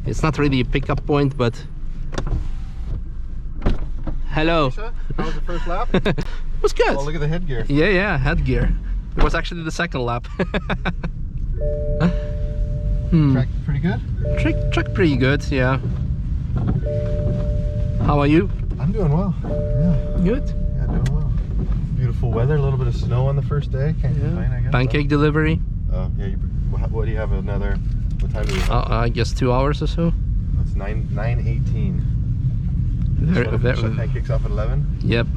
It's not really a pickup point, but hello. Misha, how was the first lap? It was good. Oh, look at the headgear. Yeah, headgear. It was actually the second lap. Track pretty good? Track pretty good, yeah. How are you? I'm doing well. Yeah. Good. Yeah, doing well. Beautiful weather, a little bit of snow on the first day. Can't complain, I guess. Pancake delivery. Oh, yeah. What do you have? What time do you have? I guess 2 hours or so. It's 9:18. Shut pancakes off at 11? Yep.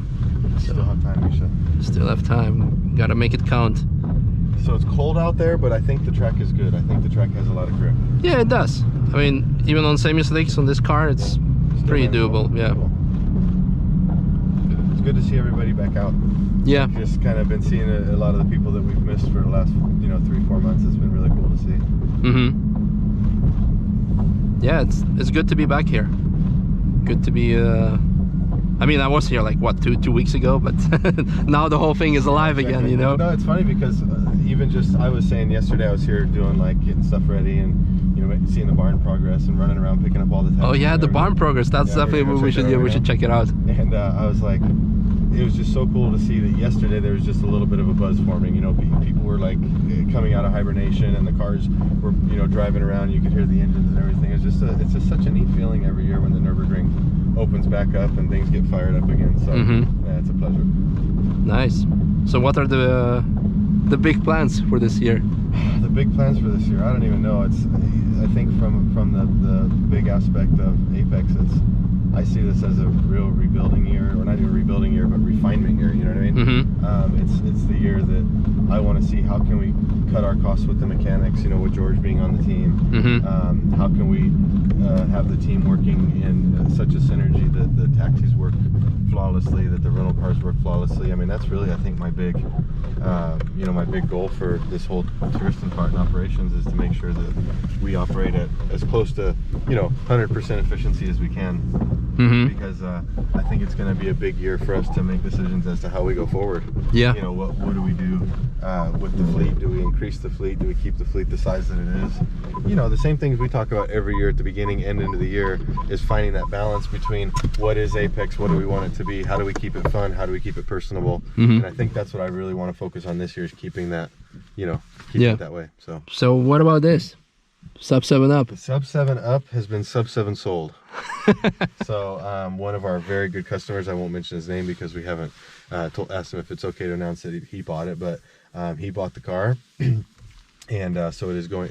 Still have time, Misha. Still have time. Gotta make it count. So it's cold out there, but I think the track is good. I think the track has a lot of grip. Yeah, it does. I mean, even on semi slicks on this car, it's pretty doable. Cool. Yeah. Cool. It's good to see everybody back out. Yeah. Just kind of been seeing a lot of the people that we've missed for the last 3-4 months. It's been really cool to see. Yeah, it's good to be back here. Good to be. I mean, I was here like what two weeks ago, but now the whole thing is alive again. You know. No, it's funny because even just I was saying yesterday I was here doing getting stuff ready and seeing the barn progress and running around picking up all the time. Oh yeah, the barn progress. That's definitely what we should do. We should check it out. And I was like, it was just so cool to see that yesterday there was just a little bit of a buzz forming. People were like coming out of hibernation, and the cars were driving around. You could hear the engines and everything. It's just such a neat feeling every year when the Nürburgring opens back up and things get fired up again. So yeah, it's a pleasure. Nice. So what are the big plans for this year? The big plans for this year, I don't even know. I think from the big aspect of Apex, I see this as a real rebuilding year, or not even rebuilding year, but refinement year. You know what I mean? It's the year that I want to see how can we cut our costs with the mechanics. With George being on the team, how can we have the team working in such a synergy that the taxis work flawlessly, that the rental cars work flawlessly. I mean, that's really, I think, my big goal for this whole tourism part and operations is to make sure that we operate at as close to 100% efficiency as we can. Because I think it's going to be a big year for us to make decisions as to how we go forward. Yeah. What do we do with the fleet? Do we increase the fleet? Do we keep the fleet the size that it is? The same things we talk about every year at the beginning and into the year is finding that balance between what is Apex, what do we want it to be, how do we keep it fun, how do we keep it personable? And I think that's what I really want to focus on this year, is keeping that, keeping it that way. So what about this? Sub 7 Up. The Sub 7 Up has been Sub 7 sold. So one of our very good customers, I won't mention his name because we haven't asked him if it's okay to announce that he bought it, but he bought the car. And so it is going.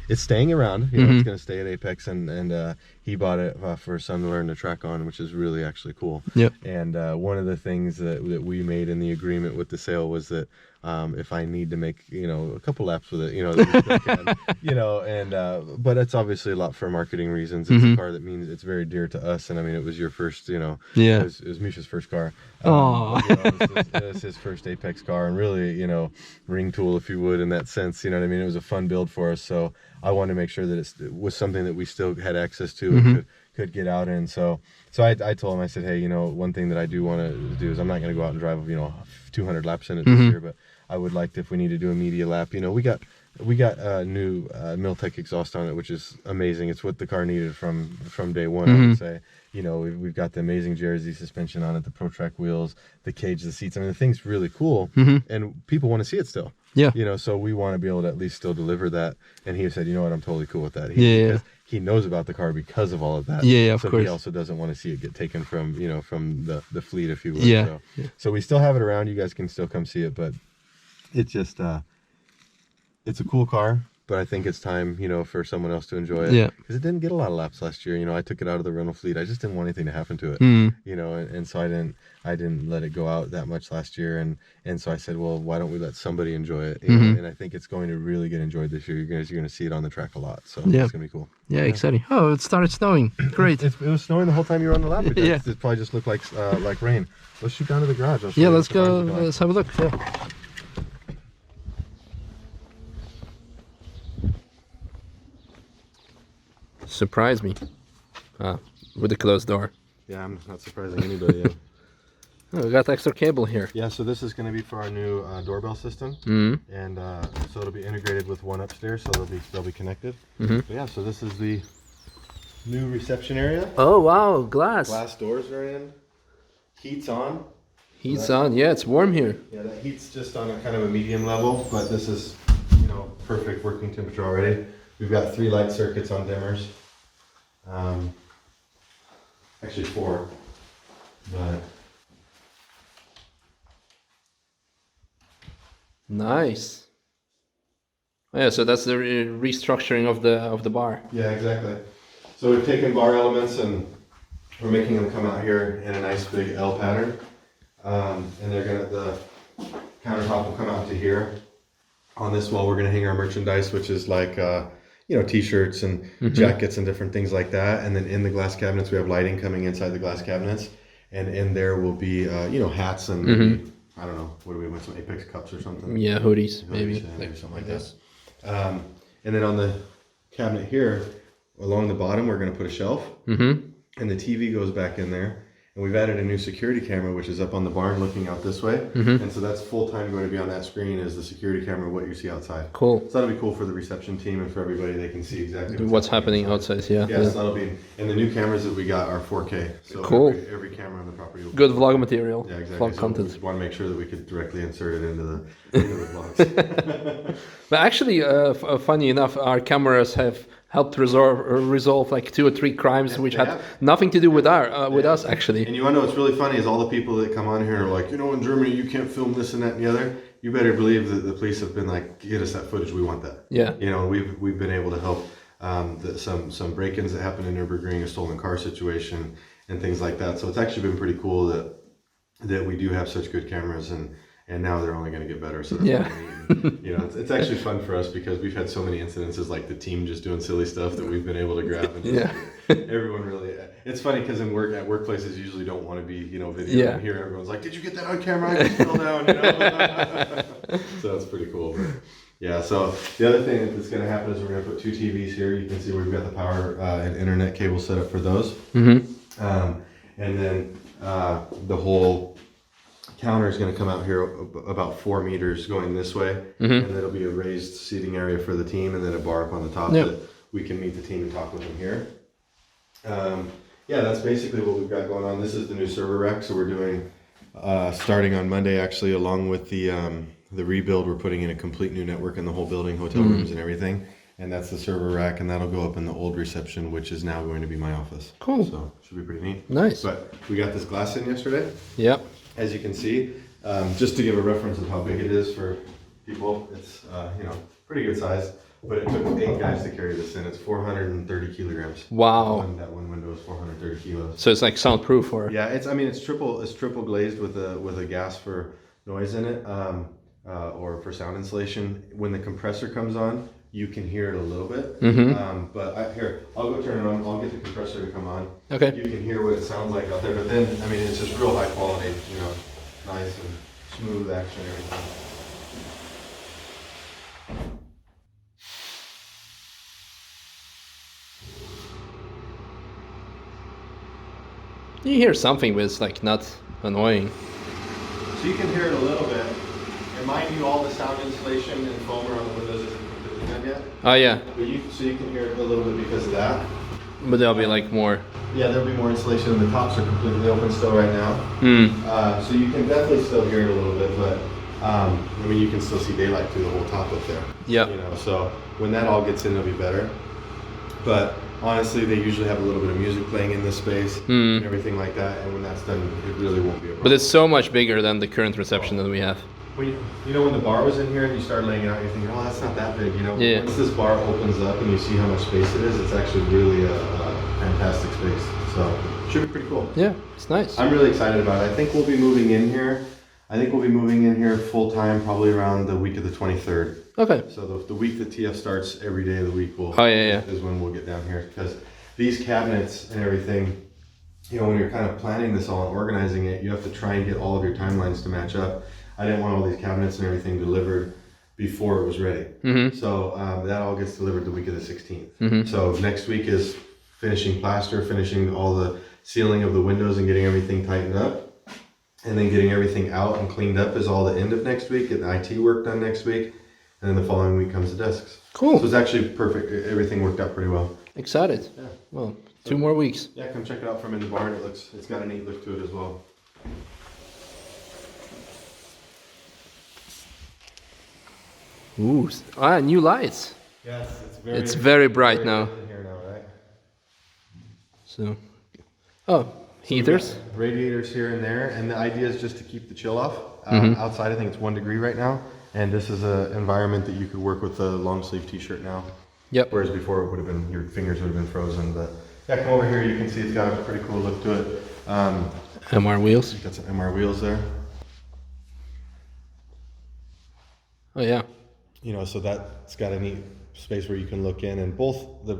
It's staying around. It's going to stay at Apex, and he bought it for his son to learn the track on, which is really actually cool. Yep. And one of the things that we made in the agreement with the sale was that if I need to make a couple laps with it, that we still can, but it's obviously a lot for marketing reasons. It's a car that means it's very dear to us, and I mean it was your first, it was Misha's first car. It was his first Apex car, and really ring tool, if you would, in that sense. You know what I mean? It was a fun build for us, so I wanted to make sure that it was something that we still had access to and could get out in. So I told him, I said, hey, one thing that I do want to do is I'm not going to go out and drive 200 laps in it this year, but I would like to, if we need to do a media lap. We got a new Miltech exhaust on it, which is amazing. It's what the car needed from day one, I would say. We've got the amazing Jersey suspension on it, the ProTrack wheels, the cage, the seats. I mean, the thing's really cool, and people want to see it still. Yeah. So we want to be able to at least still deliver that. And he said, I'm totally cool with that. Because he knows about the car because of all of that. Yeah, of course. So he also doesn't want to see it get taken from, from the fleet, if you will. Yeah. So we still have it around. You guys can still come see it, but it's just, it's a cool car. But I think it's time, for someone else to enjoy it. Yeah. Because it didn't get a lot of laps last year. I took it out of the rental fleet. I just didn't want anything to happen to it. And so I didn't let it go out that much last year. And so I said, well, why don't we let somebody enjoy it? And I think it's going to really get enjoyed this year. You're going to see it on the track a lot. So it's going to be cool. Yeah, exciting. Oh, it started snowing. Great. It was snowing the whole time you were on the lap. It probably just looked like rain. Let's shoot down to the garage. Let's go. Let's have a look. Yeah. Surprise me with the closed door. Yeah, I'm not surprising anybody. Oh, we got extra cable here. Yeah, so this is going to be for our new doorbell system, and so it'll be integrated with one upstairs, so they'll be connected. But yeah, so this is the new reception area. Oh wow, glass. Glass doors are in. Heat's on. Heat's on. Yeah, it's warm here. Yeah, that heat's just on a kind of a medium level, but this is, you know, perfect working temperature already. We've got 3 light circuits on dimmers. Actually 4, but. Nice. Yeah, so that's the restructuring of the bar. Yeah, exactly. So we've taken bar elements and we're making them come out here in a nice big L pattern. And the countertop will come out to here. On this wall, we're gonna hang our merchandise, which is like, you know, t-shirts and jackets and different things like that. And then in the glass cabinets, we have lighting coming inside the glass cabinets. And in there will be, you know, hats and maybe, I don't know, what do we want, some Apex cups or something? Yeah, hoodies maybe. Yeah, maybe something like that. And then on the cabinet here, along the bottom, we're going to put a shelf. And the TV goes back in there. And we've added a new security camera, which is up on the barn looking out this way. And so that's full time going to be on that screen is the security camera, what you see outside. Cool. So that'll be cool for the reception team and for everybody. They can see exactly what's happening outside. Yeah. Yeah, so that'll be, and the new cameras that we got are 4K. So cool. Every camera on the property will be Good vlog material. Yeah, exactly. Vlog So content. we just want to make sure that we could directly insert it into the vlogs. But actually, funny enough, our cameras have helped resolve like 2 or 3 crimes which had nothing to do with us actually. And you want to know what's really funny is all the people that come on here are like, you know, in Germany you can't film this and that and the other. You better believe that the police have been like, get us that footage, we want that. Yeah. You know, we've been able to help some break-ins that happened in Nürburgring, a stolen car situation and things like that. So it's actually been pretty cool that we do have such good cameras and now they're only going to get better. So that's you know, it's actually fun for us because we've had so many incidences like the team just doing silly stuff that we've been able to grab. And just, everyone really, it's funny because at workplaces usually don't want to be, you know, video. And here everyone's like, did you get that on camera? I just fell down, you know? So that's pretty cool. But yeah, so the other thing that's going to happen is we're going to put 2 TVs here. You can see we've got the power and internet cable set up for those. And then the whole counter is going to come out here about 4 meters going this way, and there'll be a raised seating area for the team, and then a bar up on the top that we can meet the team and talk with them here. Yeah, that's basically what we've got going on. This is the new server rack, so we're doing starting on Monday actually, along with the rebuild. We're putting in a complete new network in the whole building, hotel rooms and everything. And that's the server rack, and that'll go up in the old reception, which is now going to be my office. Cool. So should be pretty neat. Nice. But we got this glass in yesterday. Yep. As you can see, just to give a reference of how big it is for people, it's you know, pretty good size. But it took 8 guys to carry this in. It's 430 kilograms. Wow. That one window is 430 kilos. So it's like soundproof, or? Yeah, it's triple glazed with a gas for noise in it, or for sound insulation. When the compressor comes on, you can hear it a little bit. But here, I'll go turn it on. I'll get the compressor to come on. Okay. You can hear what it sounds like out there. But then, I mean, it's just real high quality, you know, nice and smooth action and everything. You hear something, but it's like not annoying. So you can hear it a little bit. And mind you, all the sound insulation and foam around the windows isn't completely done yet. Oh yeah. But so you can hear it a little bit because of that. But there'll be like more. Yeah, there'll be more insulation, and the tops are completely open still right now. So you can definitely still hear it a little bit, but I mean, you can still see daylight through the whole top up there. Yeah. You know, so when that all gets in, it'll be better. But honestly, they usually have a little bit of music playing in this space and everything like that, and when that's done, it really won't be a problem. But it's so much bigger than the current reception that we have. When you know, when the bar was in here and you start laying it out, you're thinking, oh, that's not that big, you know? Yeah. Once this bar opens up and you see how much space it is, it's actually really a fantastic space. So, should be pretty cool. Yeah, it's nice. I'm really excited about it. I think we'll be moving in here. Full time probably around the week of the 23rd. Okay. So the week that TF starts, every day of the week is when we'll get down here. Because these cabinets and everything, you know, when you're kind of planning this all and organizing it, you have to try and get all of your timelines to match up. I didn't want all these cabinets and everything delivered before it was ready. So that all gets delivered the week of the 16th. So next week is finishing plaster, finishing all the sealing of the windows and getting everything tightened up. And then getting everything out and cleaned up is all the end of next week, and the IT work done next week. And then the following week comes the desks. Cool. So it's actually perfect. Everything worked out pretty well. Excited. Yeah. Well, 2 more weeks. Yeah, come check it out from in the barn. It's got a neat look to it as well. Ooh, new lights. Yes, It's very bright now. In here now, right? So, oh, heaters. Radiators here and there, and the idea is just to keep the chill off. Outside, I think it's 1 degree right now, and this is an environment that you could work with a long sleeve T-shirt now. Yep. Whereas before it would have been, your fingers would have been frozen. But yeah, come over here. You can see it's got a pretty cool look to it. MR wheels. Got some MR wheels there. Oh yeah. You know, so that's got a neat space where you can look in, and both the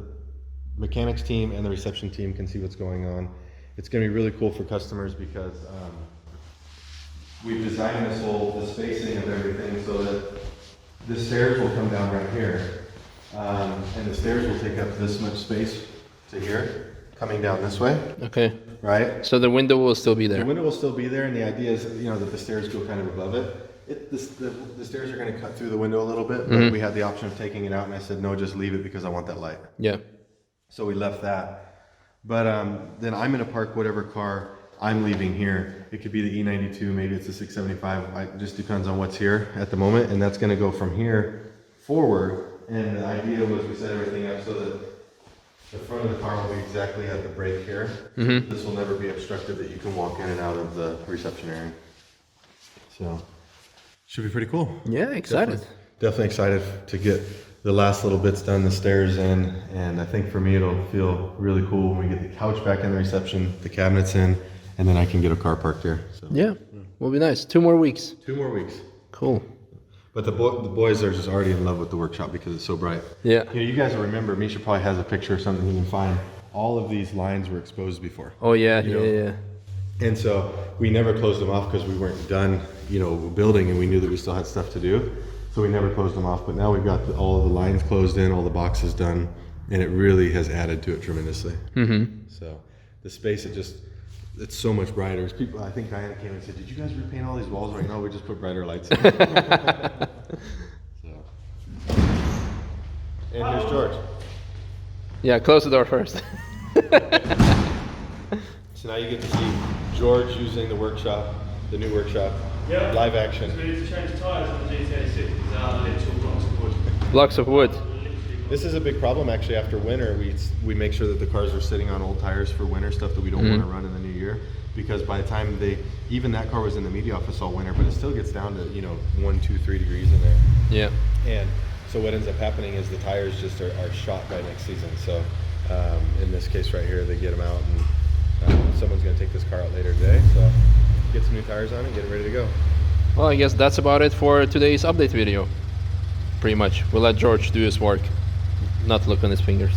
mechanics team and the reception team can see what's going on. It's going to be really cool for customers because we've designed the spacing of everything so that the stairs will come down right here, and the stairs will take up this much space to here, coming down this way. Okay. Right. So the window will still be there. The window will still be there, and the idea is, you know, that the stairs go kind of above it. The stairs are going to cut through the window a little bit, but we had the option of taking it out, and I said, no, just leave it because I want that light. Yeah. So we left that. But then I'm going to park whatever car I'm leaving here. It could be the E92, maybe it's the 675. It just depends on what's here at the moment, and that's going to go from here forward. And the idea was we set everything up so that the front of the car will be exactly at the brake here. This will never be obstructed, that you can walk in and out of the reception area. So should be pretty cool. Yeah, excited. Definitely excited to get the last little bits done, the stairs in, and I think for me it'll feel really cool when we get the couch back in the reception, the cabinets in, and then I can get a car parked here. So. Yeah, will be nice. 2 more weeks. 2 more weeks. Cool. But the boys are just already in love with the workshop because it's so bright. Yeah. You know, you guys will remember, Misha probably has a picture or something he can find. All of these lines were exposed before. Oh yeah, You know? yeah. And so we never closed them off because we weren't done, you know, building, and we knew that we still had stuff to do. So we never closed them off. But now we've got all of the lines closed in, all the boxes done, and it really has added to it tremendously. So the space, it's so much brighter. People, I think Diana came and said, "Did you guys repaint all these walls?" Right now, we just put brighter lights in. So. And here's George. Yeah, close the door first. So now you get to see George using the workshop, the new workshop, live action. So we need to change tyres on the GTA 6 because they are literal blocks of wood. Blocks of wood. This is a big problem actually. After winter, we make sure that the cars are sitting on old tires for winter stuff that we don't want to run in the new year, because by the time even that car was in the media office all winter, but it still gets down to, you know, 1, 2, 3 degrees in there. Yeah. And so what ends up happening is the tires just are shot by next season. So in this case right here, they get them out, and someone's going to take this car out later today. So get some new tires on and get it ready to go. Well, I guess that's about it for today's update video. Pretty much. We'll let George do his work. Not look on his fingers.